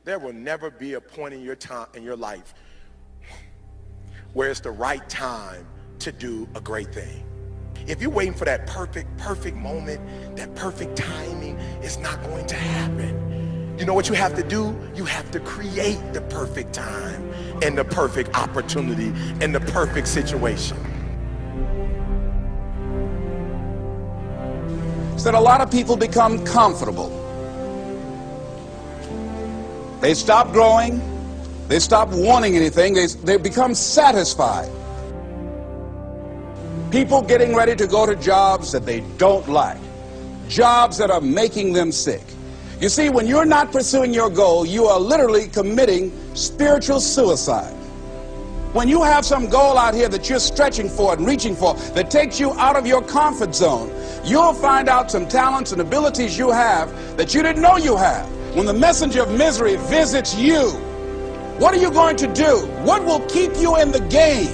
There will never be a point in your life where it's the right time to do a great thing. If you're waiting for that perfect moment, that perfect timing, it's not going to happen. You know what you have to do? You have to create the perfect time and the perfect opportunity and the perfect situation. So that a lot of people become comfortable. They stop growing. They stop wanting anything. They become satisfied. People getting ready to go to jobs that they don't like. Jobs that are making them sick. You see, when you're not pursuing your goal, you are literally committing spiritual suicide. When you have some goal out here that you're stretching for and reaching for that takes you out of your comfort zone, you'll find out some talents and abilities you have that you didn't know you have. When the messenger of misery visits you, what are you going to do? What will keep you in the game?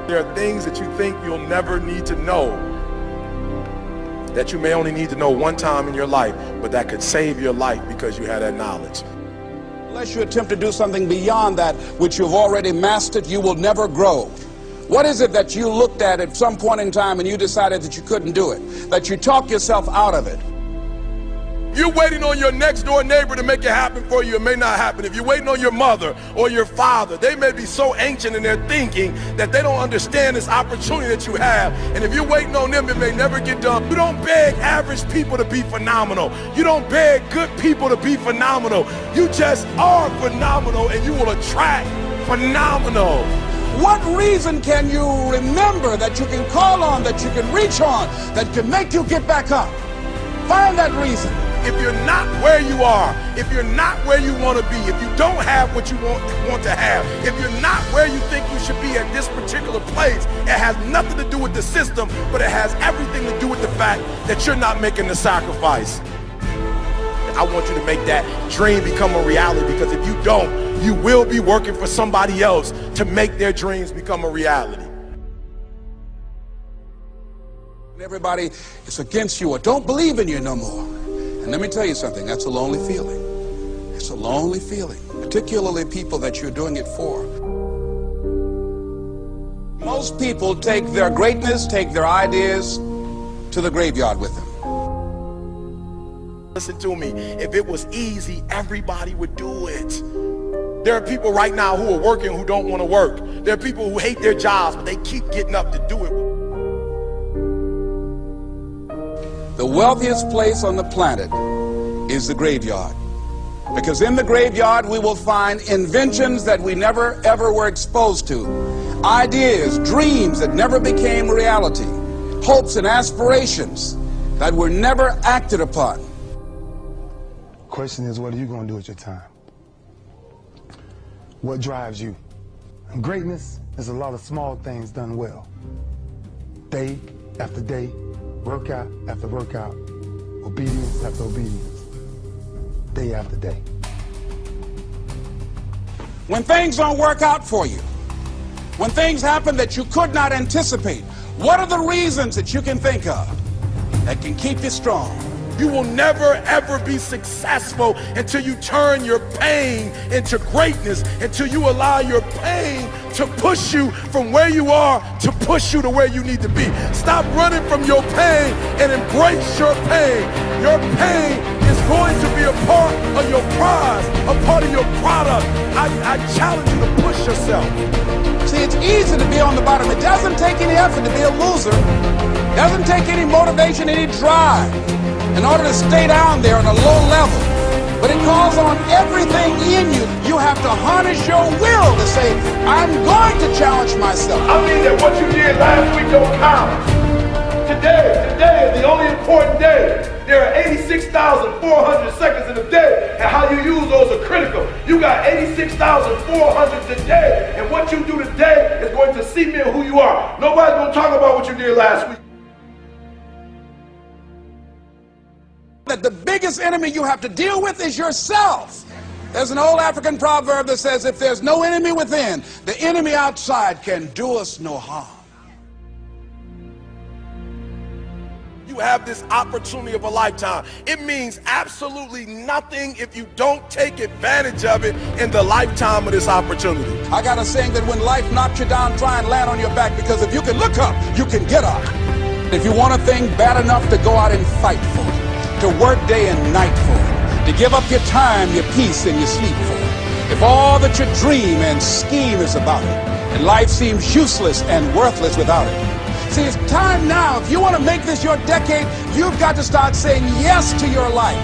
There are things that you think you'll never need to know, that you may only need to know one time in your life, but that could save your life because you had that knowledge. Unless you attempt to do something beyond that which you've already mastered, you will never grow. What is it that you looked at some point in time and you decided that you couldn't do it, that you talked yourself out of it? You're waiting on your next door neighbor to make it happen for you. It may not happen. If you're waiting on your mother or your father, they may be so ancient in their thinking that they don't understand this opportunity that you have. And if you're waiting on them, it may never get done. You don't beg average people to be phenomenal. You don't beg good people to be phenomenal. You just are phenomenal, and you will attract phenomenal. What reason can you remember that you can call on, that you can reach on, that can make you get back up? Find that reason. If you're not where you are, if you're not where you want to be, if you don't have what you want to have, if you're not where you think you should be at this particular place, it has nothing to do with the system, but it has everything to do with the fact that you're not making the sacrifice. I want you to make that dream become a reality, because if you don't, you will be working for somebody else to make their dreams become a reality. Everybody is against you or don't believe in you no more. And let me tell you something, that's a lonely feeling. It's a lonely feeling, particularly people that you're doing it for. Most people take their greatness, take their ideas to the graveyard with them. Listen to me, if it was easy, everybody would do it. There are people right now who are working who don't want to work. There are people who hate their jobs, but they keep getting up to do it. The wealthiest place on the planet is the graveyard. Because in the graveyard we will find inventions that we never ever were exposed to. Ideas, dreams that never became reality. Hopes and aspirations that were never acted upon. Question is, what are you going to do with your time? What drives you? And greatness is a lot of small things done well. Day after day, workout after workout, obedience after obedience, day after day. When things don't work out for you, when things happen that you could not anticipate, what are the reasons that you can think of that can keep you strong? You will never ever be successful until you turn your pain into greatness, until you allow your pain to push you from where you are to push you to where you need to be. Stop running from your pain and embrace your pain. Your pain is going to be a part of your prize, a part of your product. I challenge you to push yourself. See, it's easy to be on the bottom. It doesn't take any effort to be a loser. It doesn't take any motivation, any drive in order to stay down there on a low level. But it calls on everything in you. You have to harness your will to say, I'm going to challenge myself. I mean that what you did last week don't count. Today is the only important day. There are 86,400 seconds in a day, and how you use those are critical. You got 86,400 today, and what you do today is going to cement who you are. Nobody's going to talk about what you did last week. That the biggest enemy you have to deal with is yourself. There's an old African proverb that says, if there's no enemy within, the enemy outside can do us no harm. You have this opportunity of a lifetime. It means absolutely nothing if you don't take advantage of it in the lifetime of this opportunity. I got a saying that when life knocks you down, try and land on your back, because if you can look up, you can get up. If you want a thing bad enough to go out and fight for it, to work day and night for it, to give up your time, your peace, and your sleep for it, if all that you dream and scheme is about it, and life seems useless and worthless without it. See, it's time now. If you want to make this your decade, you've got to start saying yes to your life.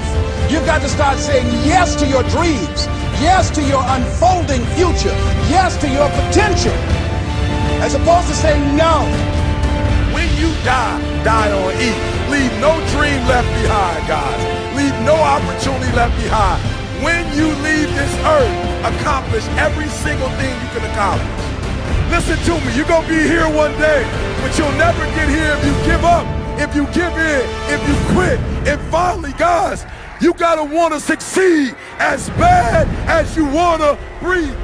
You've got to start saying yes to your dreams, yes to your unfolding future, yes to your potential, as opposed to saying no. When you die, die on E. Leave no dream left behind, guys. Leave no opportunity left behind. When you leave this earth, accomplish every single thing you can accomplish. Listen to me, you're gonna be here one day, but you'll never get here if you give up, if you give in, if you quit. And finally, guys, you gotta wanna succeed as bad as you wanna breathe.